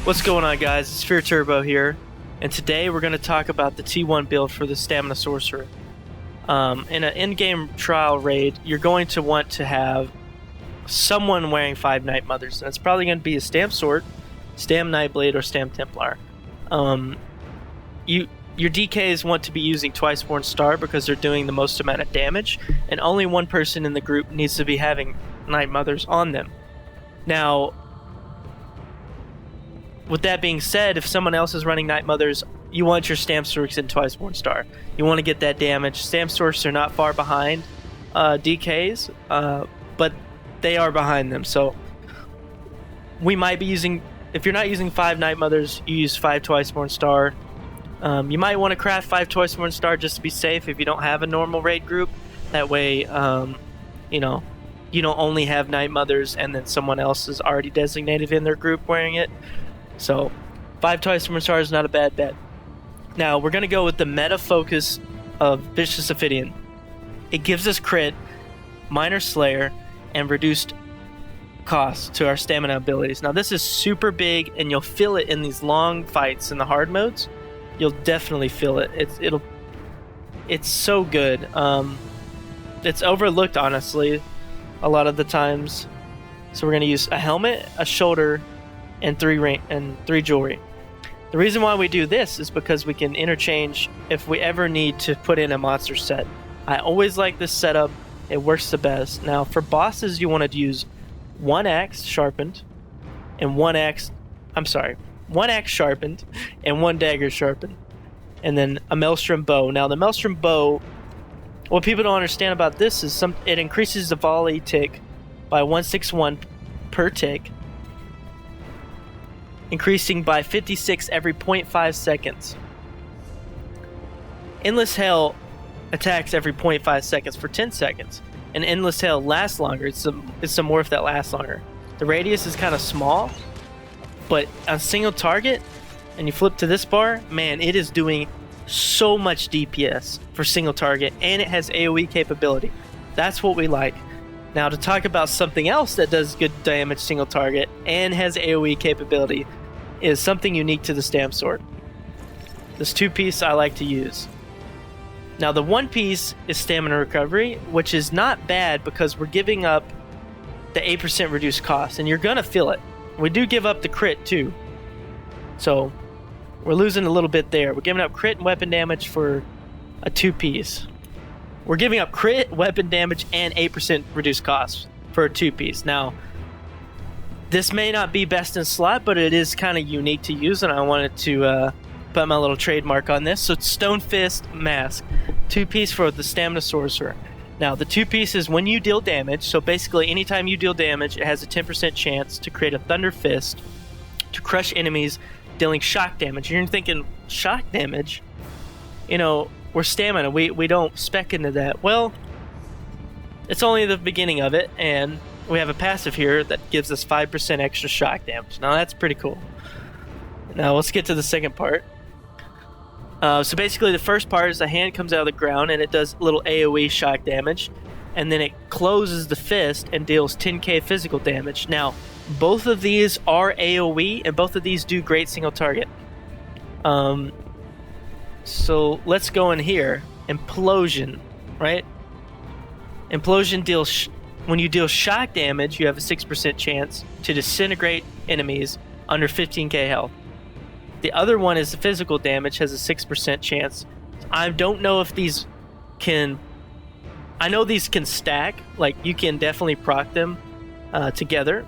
What's going on, guys? It's Fear Turbo here, and today we're going to talk about the T1 build for the Stamina Sorcerer. In an in-game trial raid, you're going to want to have someone wearing 5 Night Mothers, and it's probably going to be a Stam Sword, Stam Nightblade, or Stam Templar. Your DKs want to be using Twiceborn Star because they're doing the most amount of damage, and only one person in the group needs to be having Night Mothers on them. Now, with that being said, if someone else is running Night Mothers, you want your Stam Sorcerers in Twiceborn Star. You want to get that damage. Stam Sorcerers are not far behind DKs, but they are behind them. So we might be using, if you're not using 5 Night Mothers, you use 5 Twiceborn Star. You might want to craft 5 Twiceborn Star just to be safe if you don't have a normal raid group. That way, you don't only have Night Mothers and then someone else is already designated in their group wearing it. So 5 Twiceborn Star is not a bad bet. Now we're going to go with the meta focus of Vicious Ophidian. It gives us crit, Minor Slayer, and reduced cost to our stamina abilities. Now this is super big, and you'll feel it in these long fights in the hard modes. You'll definitely feel it. It's so good. It's overlooked, honestly, a lot of the times. So we're going to use a helmet, a shoulder, and 3 jewelry. The reason why we do this is because we can interchange if we ever need to put in a monster set. I always like this setup. It works the best. Now for bosses, you want to use 1 axe sharpened and 1 axe sharpened and 1 dagger sharpened, and then a Maelstrom bow. Now the Maelstrom bow, what people don't understand about this is it increases the volley tick by 161 per tick, increasing by 56 every 0.5 seconds. Endless Hail attacks every 0.5 seconds for 10 seconds, and Endless Hail lasts longer. It's a morph that lasts longer. The radius is kind of small, but on single target, and you flip to this bar, man, it is doing so much DPS for single target, and it has AoE capability. That's what we like. Now to talk about something else that does good damage single target and has AoE capability is something unique to the Stam Sword. This 2-piece I like to use. Now the 1-piece is Stamina Recovery, which is not bad because we're giving up the 8% reduced cost, and you're gonna feel it. We do give up the crit too, so we're losing a little bit there. We're giving up crit and weapon damage for a 2-piece. We're giving up crit, weapon damage, and 8% reduced cost for a 2-piece. Now, this may not be best in slot, but it is kind of unique to use, and I wanted to put my little trademark on this. So it's Stone Fist Mask, 2-piece for the Stamina Sorcerer. Now, the 2-piece is when you deal damage, so basically anytime you deal damage, it has a 10% chance to create a Thunder Fist to crush enemies, dealing shock damage. You're thinking, shock damage? We're stamina, we don't spec into that. Well, it's only the beginning of it, and we have a passive here that gives us 5% extra shock damage. Now that's pretty cool. Now let's get to the second part. So basically the first part is the hand comes out of the ground and it does little AoE shock damage, and then it closes the fist and deals 10k physical damage. Now both of these are AoE, and both of these do great single target. So let's go in here. Implosion, right? Implosion deals, when you deal shock damage, you have a 6% chance to disintegrate enemies under 15k health. The other one is the physical damage, has a 6% chance. I don't know if these can, I know these can stack, like you can definitely proc them together.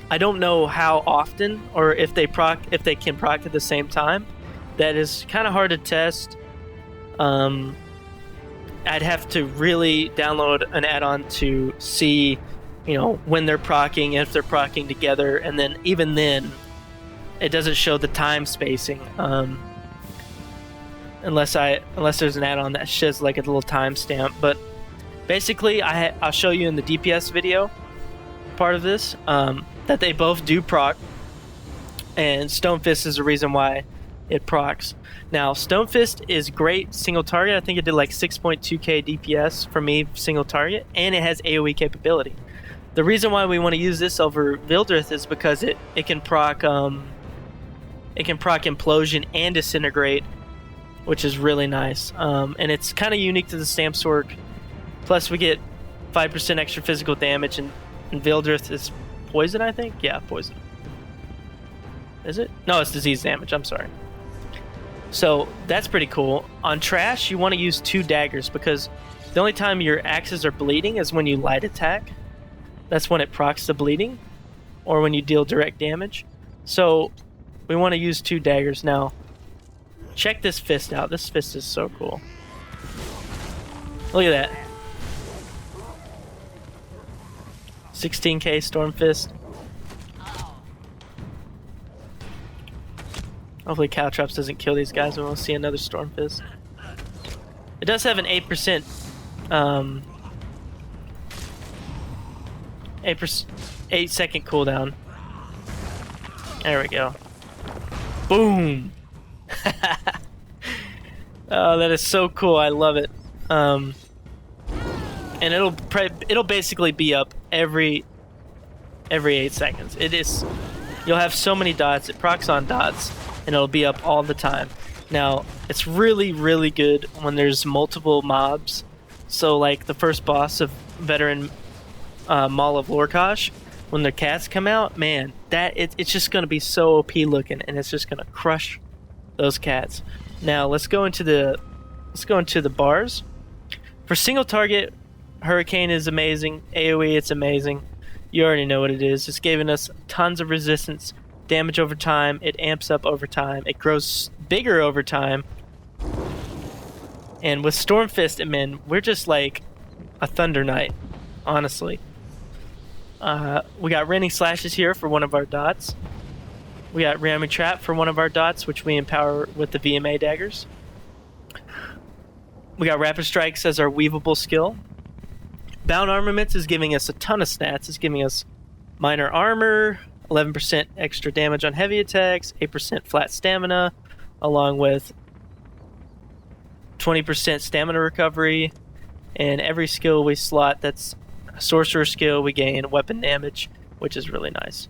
I don't know how often, or if they can proc at the same time. That is kind of hard to test. I'd have to really download an add-on to see, when they're proccing, if they're proccing together, and then even then, it doesn't show the time spacing. Unless there's an add-on that shows like a little timestamp. But basically, I'll show you in the DPS video part of this that they both do proc, and Stone Fist is the reason why it procs. Now, Stone Fist is great single target. I think it did like 6.2k DPS for me, single target, and it has AoE capability. The reason why we want to use this over Vildrith is because it can proc It can proc Implosion and Disintegrate, which is really nice. And it's kind of unique to the Stamp Sword. Plus, we get 5% extra physical damage, and Veildrith is poison, I think? Yeah, poison. Is it? No, it's disease damage. I'm sorry. So that's pretty cool. On Trash, you want to use 2 daggers because the only time your axes are bleeding is when you light attack. That's when it procs the bleeding, or when you deal direct damage. So we want to use 2 daggers. Now, check this fist out. This fist is so cool. Look at that. 16k Storm Fist. Hopefully Caltrops doesn't kill these guys and we'll see another Storm Fist. It does have an 8% 8-second cooldown. There we go. Boom! Oh, that is so cool. I love it. And it'll basically be up every 8 seconds. It is. You'll have so many dots. It procs on dots, and it'll be up all the time. Now, it's really, really good when there's multiple mobs. So, like the first boss of Veteran Maul of Lorcash, when the cats come out, man, it's just going to be so OP looking, and it's just going to crush those cats. Now, let's go into the bars. For single target, Hurricane is amazing. AoE, it's amazing. You already know what it is. It's giving us tons of resistance, damage over time. It amps up over time. It grows bigger over time. And with Stormfist, man, we're just like a ThunderKnight, honestly. We got Raining Slashes here for one of our dots. We got Ramming Trap for one of our dots, which we empower with the VMA daggers. We got Rapid Strikes as our weavable skill. Bound Armaments is giving us a ton of stats. It's giving us minor armor, 11% extra damage on heavy attacks, 8% flat stamina, along with 20% stamina recovery. And every skill we slot that's a Sorcerer skill, we gain weapon damage, which is really nice.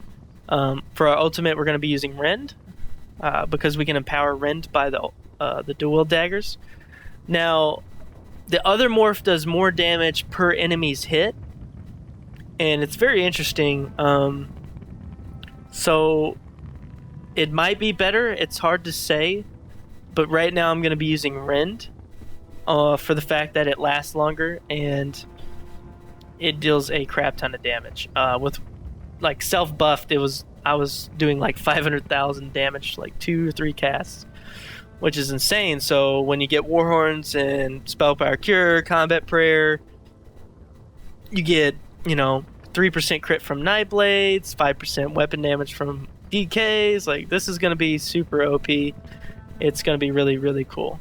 For our ultimate, we're going to be using Rend, because we can empower Rend by the dual daggers. Now, the other morph does more damage per enemy's hit, and it's very interesting. So it might be better. It's hard to say, but right now I'm going to be using Rend for the fact that it lasts longer and it deals a crap ton of damage. With like self-buffed, I was doing like 500,000 damage, like 2 or 3 casts, which is insane. So when you get Warhorns and Spellpower Cure, Combat Prayer, you get, 3% crit from Nightblades, 5% weapon damage from DKs. Like, this is going to be super OP. It's going to be really, really cool.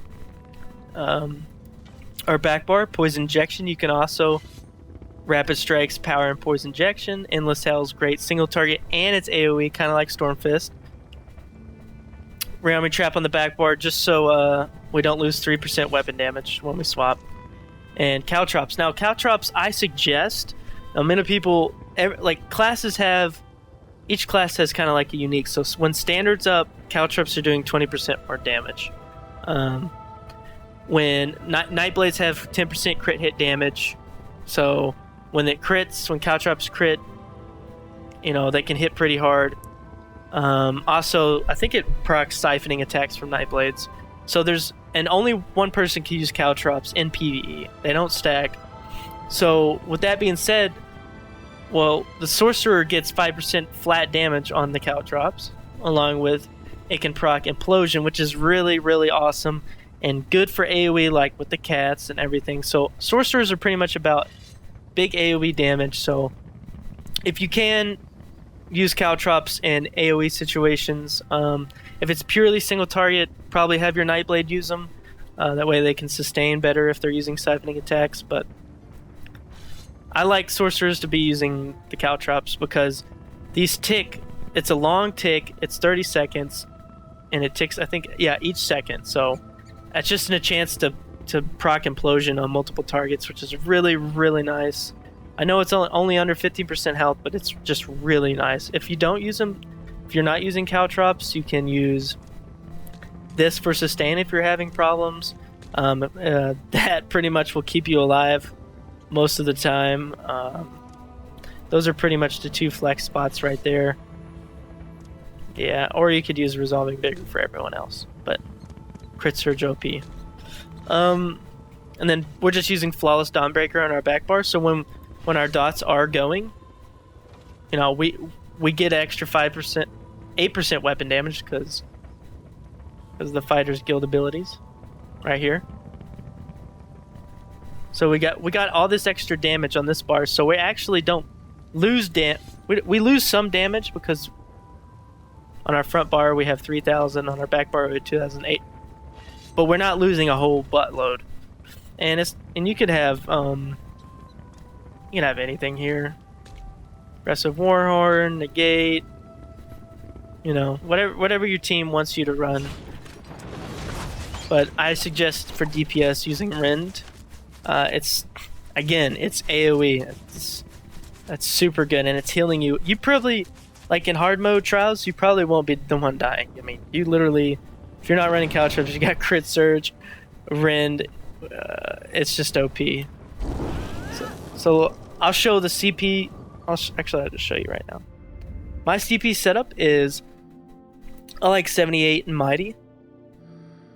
Our back bar, Poison Injection, you can also Rapid Strikes, Power, and Poison Injection. Endless Hell's great single target, and it's AoE, kind of like Stormfist. Ramming Trap on the back bar, just so we don't lose 3% weapon damage when we swap. And Caltrops. Now, Caltrops, I suggest, many people, classes have, each class has kind of like a unique, so when Standard's up, Caltrops are doing 20% more damage. When Nightblades have 10% crit hit damage, so when it crits, when Caltrops crit, they can hit pretty hard. Also, I think it procs siphoning attacks from Nightblades. So only one person can use Caltrops in PVE. They don't stack. So with that being said, well, the Sorcerer gets 5% flat damage on the Caltrops, along with it can proc Implosion, which is really, really awesome and good for AoE, like with the cats and everything. So Sorcerers are pretty much about big AoE damage. So if you can, use Caltrops in AoE situations. If it's purely single target, probably have your Nightblade use them. That way they can sustain better if they're using siphoning attacks. But I like Sorcerers to be using the Caltrops because these tick. It's a long tick. It's 30 seconds, and it ticks, I think, each second. So that's just a chance to proc Implosion on multiple targets, which is really, really nice. I know it's only under 15% health, but it's just really nice. If you don't use them, if you're not using caltrops, you can use this for sustain if you're having problems. That pretty much will keep you alive most of the time. Those are pretty much the 2 flex spots right there. Yeah, or you could use Resolving Vigor for everyone else, but Crit Surge OP. And then we're just using Flawless Dawnbreaker on our back bar, so when our dots are going, you know, we get extra 5%, 8% weapon damage because of the Fighter's Guild abilities right here. So we got all this extra damage on this bar, so we actually don't lose we lose some damage because on our front bar we have 3,000, on our back bar we have 2,008, but we're not losing a whole buttload. And you could have anything here. Aggressive Warhorn, Negate, you know, whatever your team wants you to run. But I suggest for DPS using Rend. It's AoE. That's super good, and it's healing you. You probably, like in hard mode trials, you probably won't be the one dying. I mean, you literally, if you're not running caltrops, you got Crit Surge, Rend. It's just OP. So I'll show the CP. Actually, I'll just show you right now. My CP setup is I like 78 and Mighty,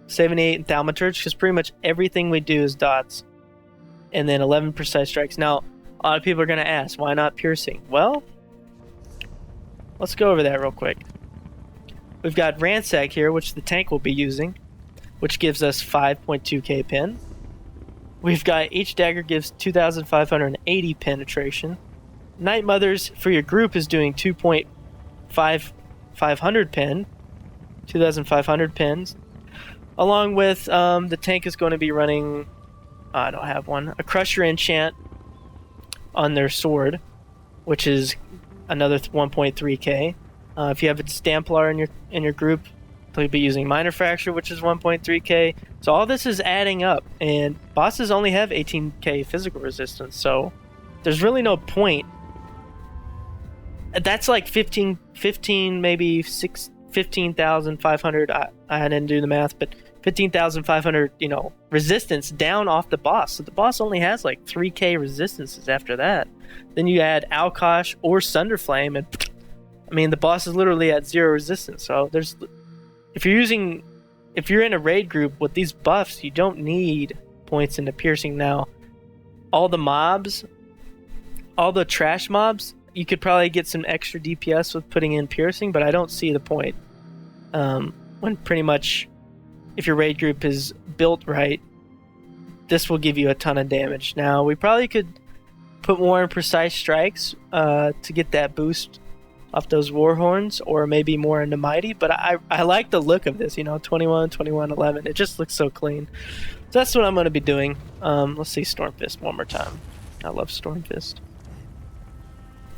78 and Thaumaturge, because pretty much everything we do is dots, and then 11 precise strikes. Now, a lot of people are going to ask, why not piercing? Well, let's go over that real quick. We've got Ransack here, which the tank will be using, which gives us 5.2k pen. We've got each dagger gives 2,580 penetration. Night Mothers for your group is doing 2,500 pen, 2,500 pens. Along with the tank is going to be running, I don't have one, a Crusher enchant on their sword, which is another 1.3k. If you have a Stamplar in your group, they'll be using Minor Fracture, which is 1.3k. So all this is adding up, and bosses only have 18k physical resistance, so there's really no point. That's like 15 maybe 15,500. I didn't do the math, but 15,500, resistance down off the boss. So the boss only has like 3k resistances after that. Then you add Alkosh or Sunderflame, and I mean the boss is literally at 0 resistance. So if you're in a raid group with these buffs, you don't need points into piercing. Now, all the trash mobs, you could probably get some extra DPS with putting in piercing, but I don't see the point. When pretty much, if your raid group is built right, this will give you a ton of damage. Now, we probably could put more in precise strikes to get that boost off those Warhorns, or maybe more into Mighty, but I like the look of this, 21, 21, 11. It just looks so clean. So that's what I'm going to be doing. Let's see Stormfist one more time. I love Stormfist.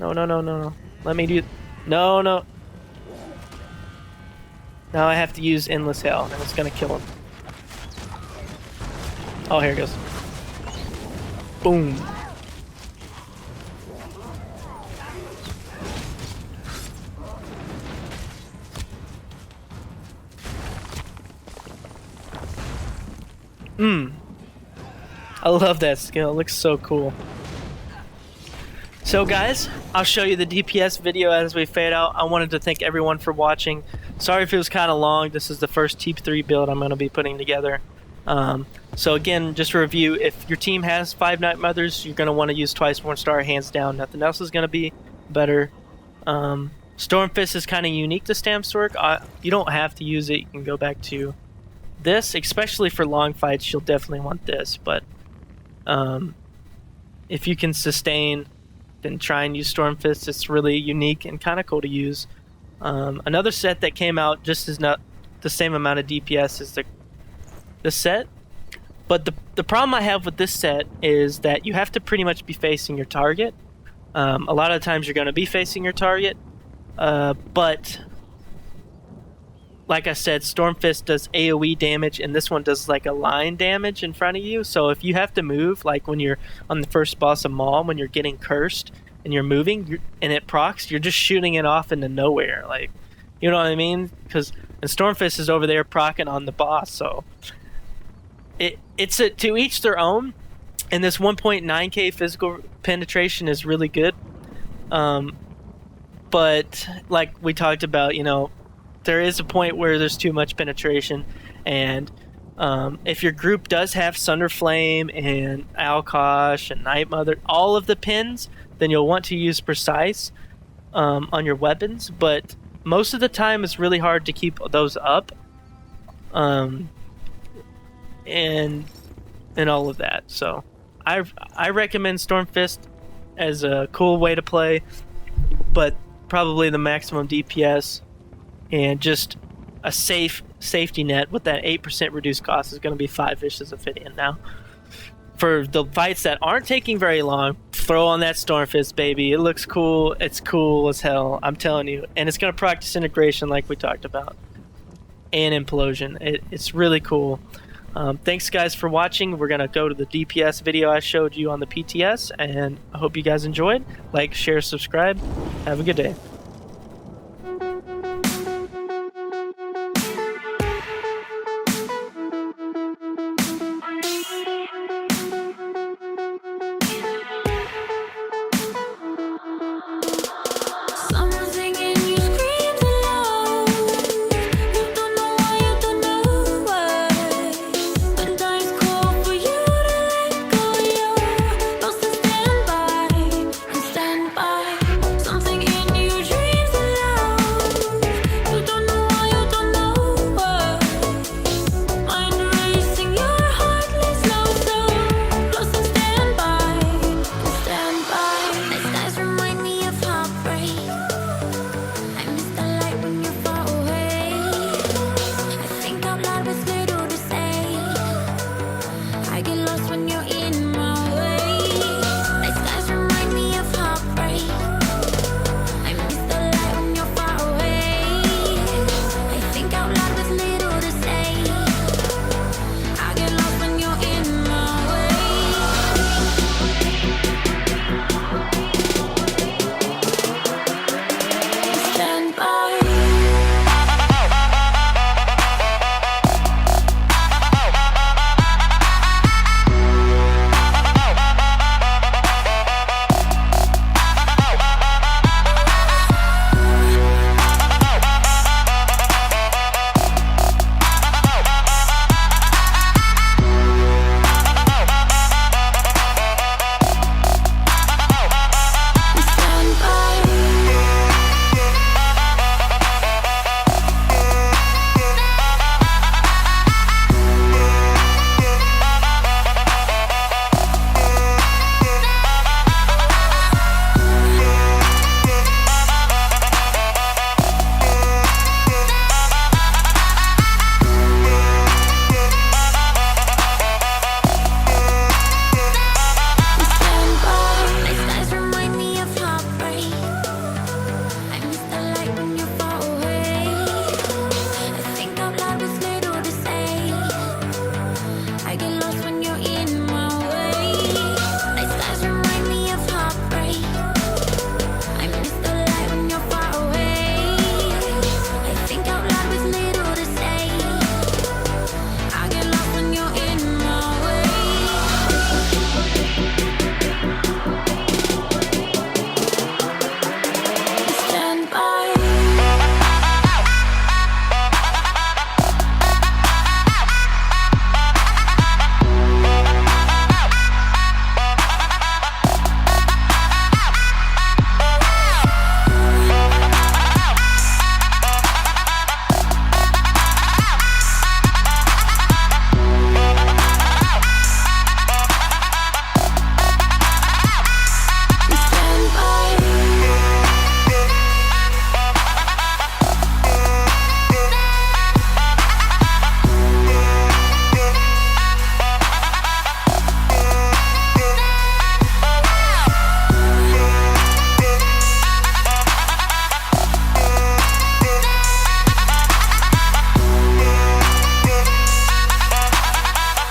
No. Let me do... No. Now I have to use Endless Hail, and it's going to kill him. Oh, here it goes. Boom. I love that skill. It looks so cool. So guys, I'll show you the DPS video as we fade out. I wanted to thank everyone for watching. Sorry if it was kind of long. This is the first Teep 3 build I'm going to be putting together. So again, just to review, if your team has 5 Night Mothers, you're going to want to use Twiceborn Star hands down. Nothing else is going to be better. Stormfist is kind of unique to Stamstork. You don't have to use it. You can go back to this, especially for long fights. You'll definitely want this, but if you can sustain, then try and use Stormfist. It's really unique and kind of cool to use. Another set that came out just is not the same amount of DPS as the set, but the problem I have with this set is that you have to pretty much be facing your target. A lot of times you're going to be facing your target, but like I said, Stormfist does AoE damage, and this one does like a line damage in front of you. So if you have to move, like when you're on the first boss of Maul, when you're getting cursed and you're moving and it procs, you're just shooting it off into nowhere. Like, You know what I mean? Because Stormfist is over there proccing on the boss, so it's to each their own. And this 1.9k physical penetration is really good. But like we talked about, there is a point where there's too much penetration, and if your group does have Sunderflame and Alkosh and Night Mother, all of the pins, then you'll want to use Precise on your weapons. But most of the time, it's really hard to keep those up, and all of that. So I recommend Stormfist as a cool way to play, but probably the maximum DPS and just a safety net with that 8% reduced cost is going to be 5 Vicious Ophidian now. For the fights that aren't taking very long, throw on that Stormfist, baby. It looks cool. It's cool as hell, I'm telling you. And it's going to proc Disintegration like we talked about. And Implosion. It's really cool. Thanks, guys, for watching. We're going to go to the DPS video I showed you on the PTS, and I hope you guys enjoyed. Like, share, subscribe. Have a good day.